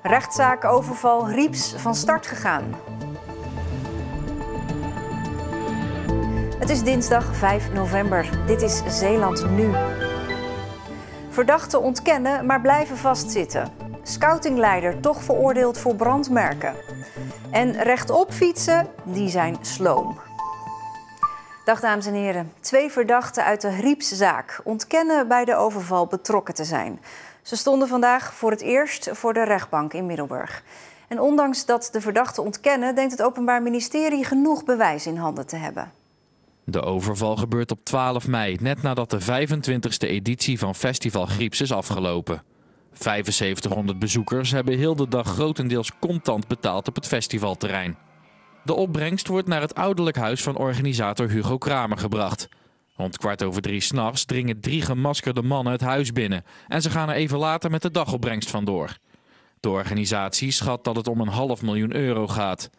Rechtszaak overval Rieps van start gegaan. Het is dinsdag 5 november. Dit is Zeeland Nu. Verdachten ontkennen, maar blijven vastzitten. Scoutingleider toch veroordeeld voor brandmerken. En rechtop fietsen, die zijn sloom. Dag dames en heren. 2 verdachten uit de Riepszaak ontkennen bij de overval betrokken te zijn. Ze stonden vandaag voor het eerst voor de rechtbank in Middelburg. En ondanks dat de verdachten ontkennen, denkt het Openbaar Ministerie genoeg bewijs in handen te hebben. De overval gebeurt op 12 mei, net nadat de 25e editie van Festival Grips is afgelopen. 7500 bezoekers hebben heel de dag grotendeels contant betaald op het festivalterrein. De opbrengst wordt naar het ouderlijk huis van organisator Hugo Kramer gebracht. Rond 2:15 s'nachts dringen 3 gemaskerde mannen het huis binnen en ze gaan er even later met de dagopbrengst vandoor. De organisatie schat dat het om €500.000 gaat.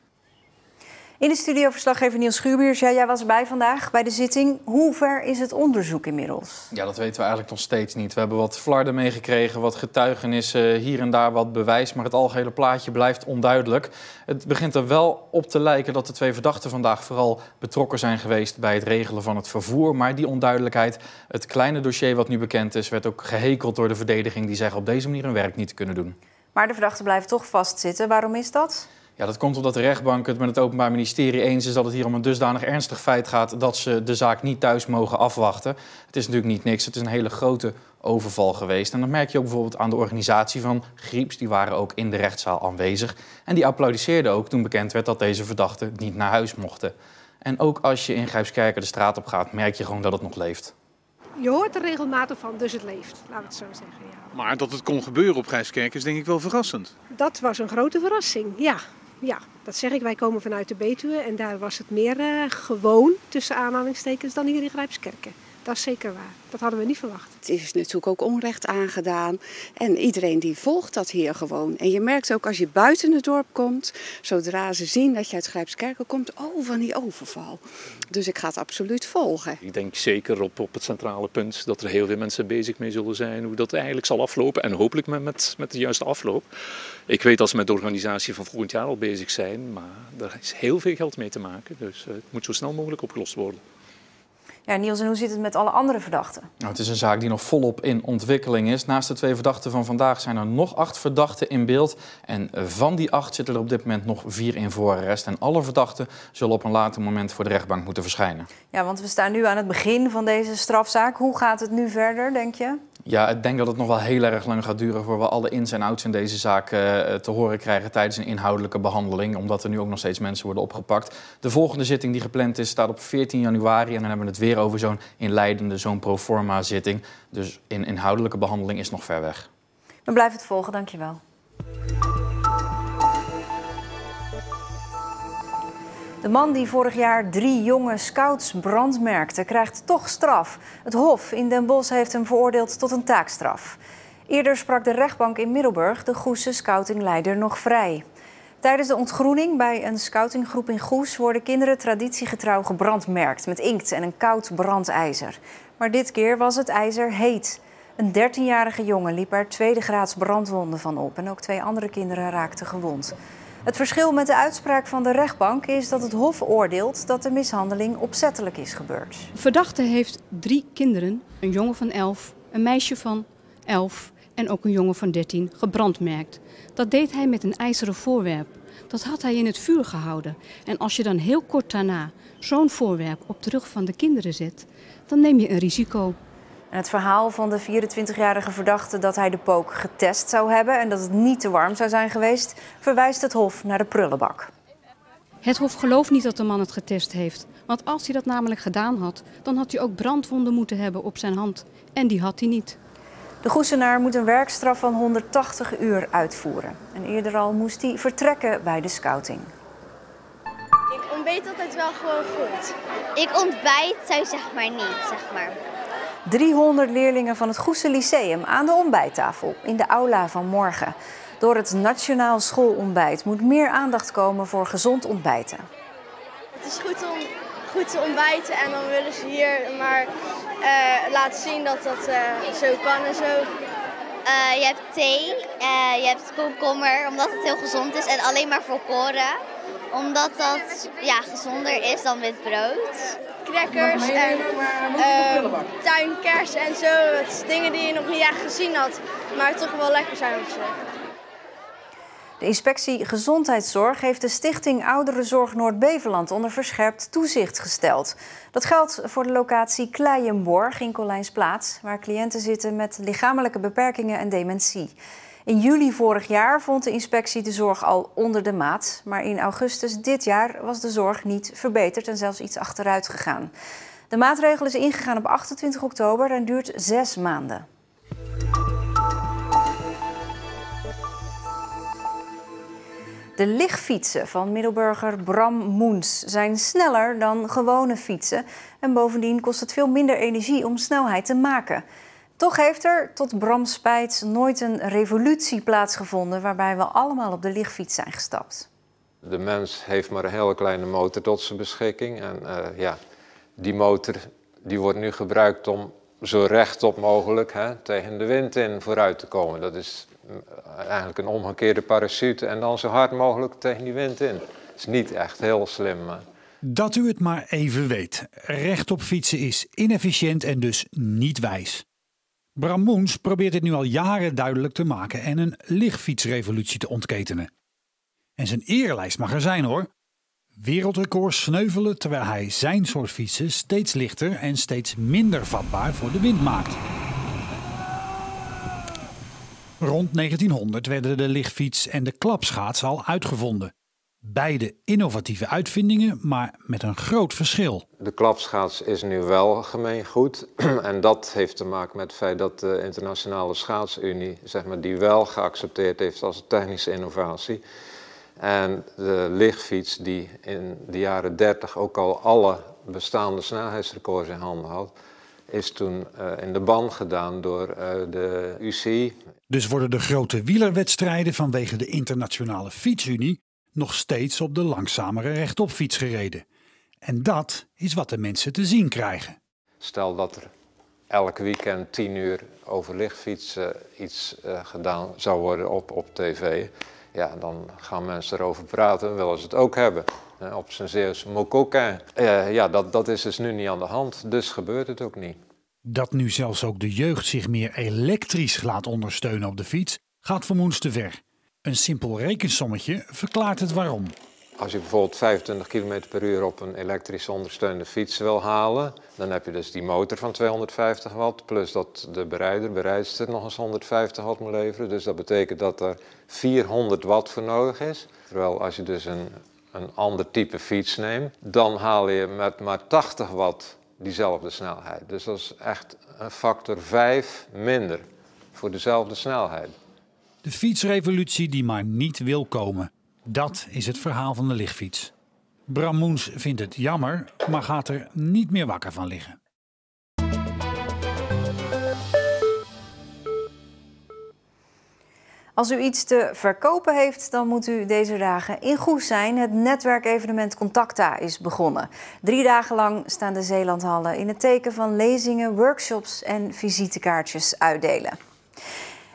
In de studio verslaggever Niels Schuurbiers. Ja, jij was erbij vandaag bij de zitting. Hoe ver is het onderzoek inmiddels? Ja, dat weten we eigenlijk nog steeds niet. We hebben wat flarden meegekregen, wat getuigenissen, hier en daar wat bewijs. Maar het algehele plaatje blijft onduidelijk. Het begint er wel op te lijken dat de 2 verdachten vandaag vooral betrokken zijn geweest bij het regelen van het vervoer. Maar die onduidelijkheid, het kleine dossier wat nu bekend is, werd ook gehekeld door de verdediging. Die zeggen op deze manier hun werk niet te kunnen doen. Maar de verdachten blijven toch vastzitten. Waarom is dat? Ja, dat komt omdat de rechtbank het met het Openbaar Ministerie eens is dat het hier om een dusdanig ernstig feit gaat dat ze de zaak niet thuis mogen afwachten. Het is natuurlijk niet niks, het is een hele grote overval geweest. En dat merk je ook bijvoorbeeld aan de organisatie van Grieps. Die waren ook in de rechtszaal aanwezig. En die applaudisseerden ook toen bekend werd dat deze verdachten niet naar huis mochten. En ook als je in Grijpskerken de straat op gaat, merk je gewoon dat het nog leeft. Je hoort er regelmatig van, dus het leeft, laten we het zo zeggen. Ja. Maar dat het kon gebeuren op Grijpskerken is denk ik wel verrassend. Dat was een grote verrassing, ja. Ja, dat zeg ik. Wij komen vanuit de Betuwe en daar was het meer gewoon, tussen aanhalingstekens, dan hier in Grijpskerken. Dat is zeker waar. Dat hadden we niet verwacht. Het is natuurlijk ook onrecht aangedaan en iedereen die volgt dat hier gewoon. En je merkt ook als je buiten het dorp komt, zodra ze zien dat je uit Grijpskerken komt, van die overval. Dus ik ga het absoluut volgen. Ik denk zeker op het centrale punt dat er heel veel mensen bezig mee zullen zijn hoe dat eigenlijk zal aflopen en hopelijk met de juiste afloop. Ik weet dat ze met de organisatie van volgend jaar al bezig zijn, maar er is heel veel geld mee te maken, dus het moet zo snel mogelijk opgelost worden. Ja, Niels, en hoe zit het met alle andere verdachten? Nou, het is een zaak die nog volop in ontwikkeling is. Naast de 2 verdachten van vandaag zijn er nog 8 verdachten in beeld. En van die 8 zitten er op dit moment nog 4 in voorarrest. En alle verdachten zullen op een later moment voor de rechtbank moeten verschijnen. Ja, want we staan nu aan het begin van deze strafzaak. Hoe gaat het nu verder, denk je? Ja, ik denk dat het nog wel heel erg lang gaat duren voor we alle ins en outs in deze zaak te horen krijgen tijdens een inhoudelijke behandeling. Omdat er nu ook nog steeds mensen worden opgepakt. De volgende zitting die gepland is staat op 14 januari en dan hebben we het weer over zo'n inleidende, zo'n proforma zitting. Dus een inhoudelijke behandeling is nog ver weg. We blijven het volgen, dankjewel. De man die vorig jaar 3 jonge scouts brandmerkte, krijgt toch straf. Het Hof in Den Bosch heeft hem veroordeeld tot een taakstraf. Eerder sprak de rechtbank in Middelburg de Goesse scoutingleider nog vrij. Tijdens de ontgroening bij een scoutinggroep in Goes worden kinderen traditiegetrouw gebrandmerkt met inkt en een koud brandijzer. Maar dit keer was het ijzer heet. Een 13-jarige jongen liep er 2e graads brandwonden van op en ook 2 andere kinderen raakten gewond. Het verschil met de uitspraak van de rechtbank is dat het Hof oordeelt dat de mishandeling opzettelijk is gebeurd. De verdachte heeft 3 kinderen, een jongen van 11, een meisje van 11 en ook een jongen van 13 gebrandmerkt. Dat deed hij met een ijzeren voorwerp. Dat had hij in het vuur gehouden. En als je dan heel kort daarna zo'n voorwerp op de rug van de kinderen zet, dan neem je een risico. En het verhaal van de 24-jarige verdachte dat hij de pook getest zou hebben en dat het niet te warm zou zijn geweest, verwijst het Hof naar de prullenbak. Het Hof gelooft niet dat de man het getest heeft. Want als hij dat namelijk gedaan had, dan had hij ook brandwonden moeten hebben op zijn hand. En die had hij niet. De Goesenaar moet een werkstraf van 180 uur uitvoeren. En eerder al moest hij vertrekken bij de scouting. Ik ontbijt altijd wel gewoon goed. Ik ontbijt thuis zeg maar. 300 leerlingen van het Goesse Lyceum aan de ontbijttafel in de aula van morgen. Door het Nationaal Schoolontbijt moet meer aandacht komen voor gezond ontbijten. Het is goed te ontbijten en dan willen ze hier maar laten zien dat dat zo kan en zo. Je hebt thee, je hebt komkommer, omdat het heel gezond is. En alleen maar volkoren, omdat dat gezonder is dan wit brood. Crackers en tuinkersen en zo. Het is dingen die je nog niet echt gezien had, maar toch wel lekker zijn of zo. De inspectie Gezondheidszorg heeft de Stichting Ouderenzorg Noord-Beveland onder verscherpt toezicht gesteld. Dat geldt voor de locatie Kleienborg in Collijnsplaats, waar cliënten zitten met lichamelijke beperkingen en dementie. In juli vorig jaar vond de inspectie de zorg al onder de maat, maar in augustus dit jaar was de zorg niet verbeterd en zelfs iets achteruit gegaan. De maatregel is ingegaan op 28 oktober en duurt 6 maanden. De lichtfietsen van Middelburger Bram Moens zijn sneller dan gewone fietsen. En bovendien kost het veel minder energie om snelheid te maken. Toch heeft er, tot Brams spijt, nooit een revolutie plaatsgevonden waarbij we allemaal op de lichtfiets zijn gestapt. De mens heeft maar een hele kleine motor tot zijn beschikking. En die motor die wordt nu gebruikt om zo rechtop mogelijk tegen de wind in vooruit te komen. Dat is eigenlijk een omgekeerde parachute en dan zo hard mogelijk tegen die wind in. Dat is niet echt heel slim. Maar... Dat u het maar even weet. Rechtop fietsen is inefficiënt en dus niet wijs. Bram Moens probeert dit nu al jaren duidelijk te maken en een lichtfietsrevolutie te ontketenen. En zijn erelijst mag er zijn hoor. Wereldrecord sneuvelen terwijl hij zijn soort fietsen steeds lichter en steeds minder vatbaar voor de wind maakt. Rond 1900 werden de lichtfiets en de klapschaats al uitgevonden. Beide innovatieve uitvindingen, maar met een groot verschil. De klapschaats is nu wel gemeengoed. En dat heeft te maken met het feit dat de Internationale Schaatsunie die wel geaccepteerd heeft als technische innovatie. En de lichtfiets die in de jaren 30 ook al alle bestaande snelheidsrecords in handen had, is toen in de ban gedaan door de UCI. Dus worden de grote wielerwedstrijden vanwege de Internationale Fietsunie nog steeds op de langzamere rechtopfiets gereden. En dat is wat de mensen te zien krijgen. Stel dat er elk weekend 10 uur over lichtfietsen iets gedaan zou worden op tv. Ja, dan gaan mensen erover praten en willen ze het ook hebben. Op zijn Zeeuws mokoka. Dat is dus nu niet aan de hand, dus gebeurt het ook niet. Dat nu zelfs ook de jeugd zich meer elektrisch laat ondersteunen op de fiets, gaat voor Moens te ver. Een simpel rekensommetje verklaart het waarom. Als je bijvoorbeeld 25 km per uur op een elektrisch ondersteunde fiets wil halen, dan heb je dus die motor van 250 watt, plus dat de bereidster nog eens 150 watt moet leveren. Dus dat betekent dat er 400 watt voor nodig is. Terwijl als je dus een ander type fiets neemt, dan haal je met maar 80 watt diezelfde snelheid. Dus dat is echt een factor 5 minder voor dezelfde snelheid. De fietsrevolutie die maar niet wil komen. Dat is het verhaal van de lichtfiets. Bram Moens vindt het jammer, maar gaat er niet meer wakker van liggen. Als u iets te verkopen heeft, dan moet u deze dagen in Goes zijn. Het netwerkevenement Contacta is begonnen. 3 dagen lang staan de Zeelandhallen in het teken van lezingen, workshops en visitekaartjes uitdelen.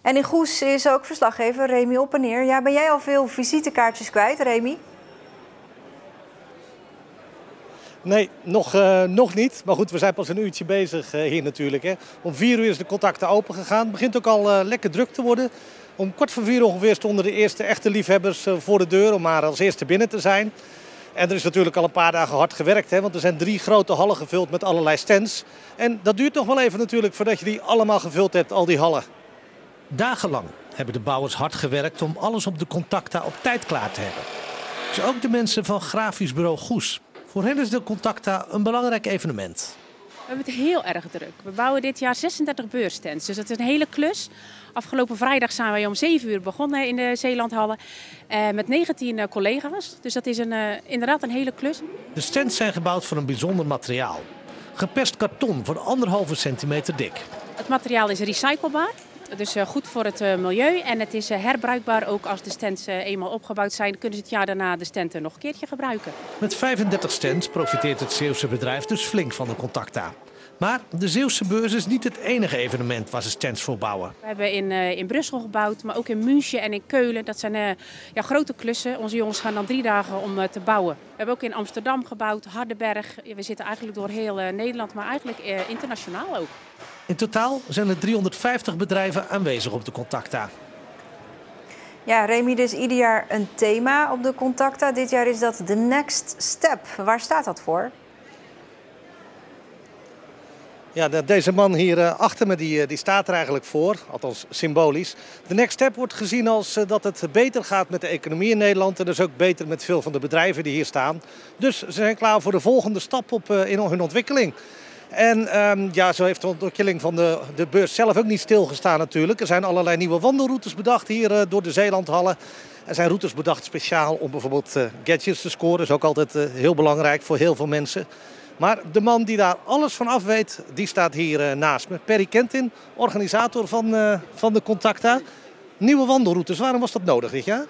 En in Goes is ook verslaggever Remy Oppeneer. Ja, ben jij al veel visitekaartjes kwijt, Remy? Nee, nog niet. Maar goed, we zijn pas een uurtje bezig hier natuurlijk. Hè. Om 4 uur is de Contacta open gegaan. Het begint ook al lekker druk te worden. Om 3:15 ongeveer stonden de eerste echte liefhebbers voor de deur om maar als eerste binnen te zijn. En er is natuurlijk al een paar dagen hard gewerkt, hè, want er zijn 3 grote hallen gevuld met allerlei stands. En dat duurt nog wel even natuurlijk voordat je die allemaal gevuld hebt, al die hallen. Dagenlang hebben de bouwers hard gewerkt om alles op de Contacta op tijd klaar te hebben. Dus ook de mensen van grafisch bureau Goes. Voor hen is de Contacta een belangrijk evenement. We hebben het heel erg druk. We bouwen dit jaar 36 beursstands, dus dat is een hele klus. Afgelopen vrijdag zijn wij om 7 uur begonnen in de Zeelandhallen met 19 collega's. Dus dat is inderdaad een hele klus. De stands zijn gebouwd van een bijzonder materiaal. Geperst karton van 1,5 centimeter dik. Het materiaal is recyclebaar. Dus goed voor het milieu en het is herbruikbaar. Ook als de stands eenmaal opgebouwd zijn, kunnen ze het jaar daarna de stand nog een keertje gebruiken. Met 35 stands profiteert het Zeeuwse bedrijf dus flink van de Contacta. Maar de Zeeuwse beurs is niet het enige evenement waar ze stands voor bouwen. We hebben in Brussel gebouwd, maar ook in München en in Keulen. Dat zijn grote klussen. Onze jongens gaan dan 3 dagen om te bouwen. We hebben ook in Amsterdam gebouwd, Hardenberg. We zitten eigenlijk door heel Nederland, maar eigenlijk internationaal ook. In totaal zijn er 350 bedrijven aanwezig op de Contacta. Ja, Remy, er is ieder jaar een thema op de Contacta. Dit jaar is dat The Next Step. Waar staat dat voor? Ja, deze man hier achter me die staat er eigenlijk voor, althans symbolisch. De Next Step wordt gezien als dat het beter gaat met de economie in Nederland en dus ook beter met veel van de bedrijven die hier staan. Dus ze zijn klaar voor de volgende stap in hun ontwikkeling. En ja, zo heeft de ontwikkeling van de beurs zelf ook niet stilgestaan natuurlijk. Er zijn allerlei nieuwe wandelroutes bedacht hier door de Zeelandhallen. Er zijn routes bedacht speciaal om bijvoorbeeld gadgets te scoren. Dat is ook altijd heel belangrijk voor heel veel mensen. Maar de man die daar alles van af weet, die staat hier naast me. Perry Kentin, organisator van de Contacta. Nieuwe wandelroutes, waarom was dat nodig dit jaar?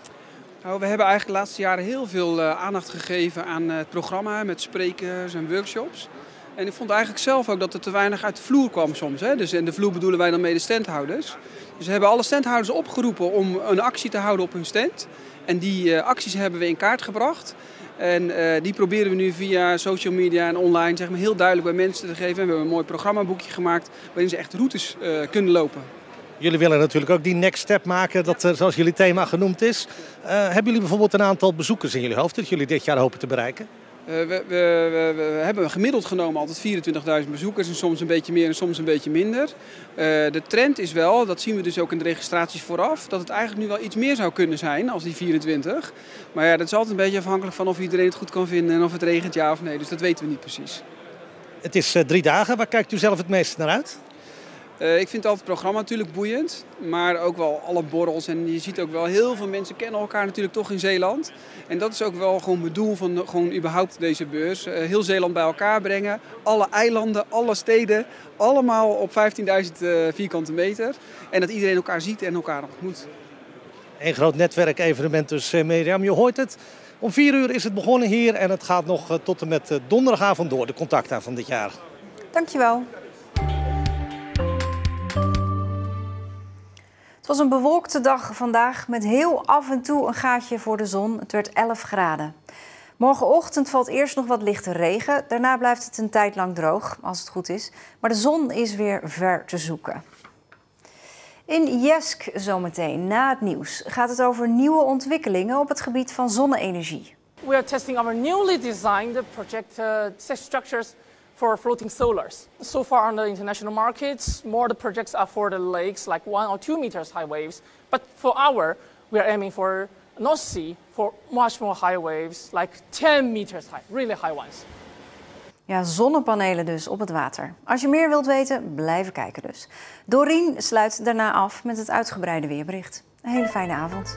Nou, we hebben eigenlijk de laatste jaren heel veel aandacht gegeven aan het programma met sprekers en workshops. En ik vond eigenlijk zelf ook dat er te weinig uit de vloer kwam soms. Hè? Dus in de vloer bedoelen wij dan mee de standhouders. Dus we hebben alle standhouders opgeroepen om een actie te houden op hun stand. En die acties hebben we in kaart gebracht. En die proberen we nu via social media en online zeg maar, heel duidelijk bij mensen te geven. En we hebben een mooi programmaboekje gemaakt waarin ze echt routes kunnen lopen. Jullie willen natuurlijk ook die next step maken, dat zoals jullie thema genoemd is. Hebben jullie bijvoorbeeld een aantal bezoekers in jullie hoofd dat jullie dit jaar hopen te bereiken? We hebben gemiddeld genomen altijd 24.000 bezoekers en soms een beetje meer en soms een beetje minder. De trend is wel, dat zien we dus ook in de registraties vooraf, dat het eigenlijk nu wel iets meer zou kunnen zijn als die 24. Maar ja, dat is altijd een beetje afhankelijk van of iedereen het goed kan vinden en of het regent ja of nee. Dus dat weten we niet precies. Het is 3 dagen. Waar kijkt u zelf het meeste naar uit? Ik vind altijd het programma natuurlijk boeiend, maar ook wel alle borrels. En je ziet ook wel, heel veel mensen kennen elkaar natuurlijk toch in Zeeland. En dat is ook wel gewoon het doel van gewoon überhaupt deze beurs. Heel Zeeland bij elkaar brengen, alle eilanden, alle steden, allemaal op 15.000 vierkante meter. En dat iedereen elkaar ziet en elkaar ontmoet. Een groot netwerkevenement dus, Mirjam. Je hoort het. Om 4 uur is het begonnen hier en het gaat nog tot en met donderdagavond door, de Contacta van dit jaar. Dankjewel. Het was een bewolkte dag vandaag met heel af en toe een gaatje voor de zon. Het werd 11 graden. Morgenochtend valt eerst nog wat lichte regen. Daarna blijft het een tijd lang droog, als het goed is. Maar de zon is weer ver te zoeken. In Jesk zometeen, na het nieuws, gaat het over nieuwe ontwikkelingen op het gebied van zonne-energie. We are testing our newly designed project structures for floating solars. So far on the international markets, more the projects are for the lakes, like 1 or 2 meters high waves. But for we are aiming for North Sea for much more high waves, like 10 meters high, really high ones. Ja, zonnepanelen dus op het water. Als je meer wilt weten, blijven kijken dus. Dorien sluit daarna af met het uitgebreide weerbericht. Een hele fijne avond.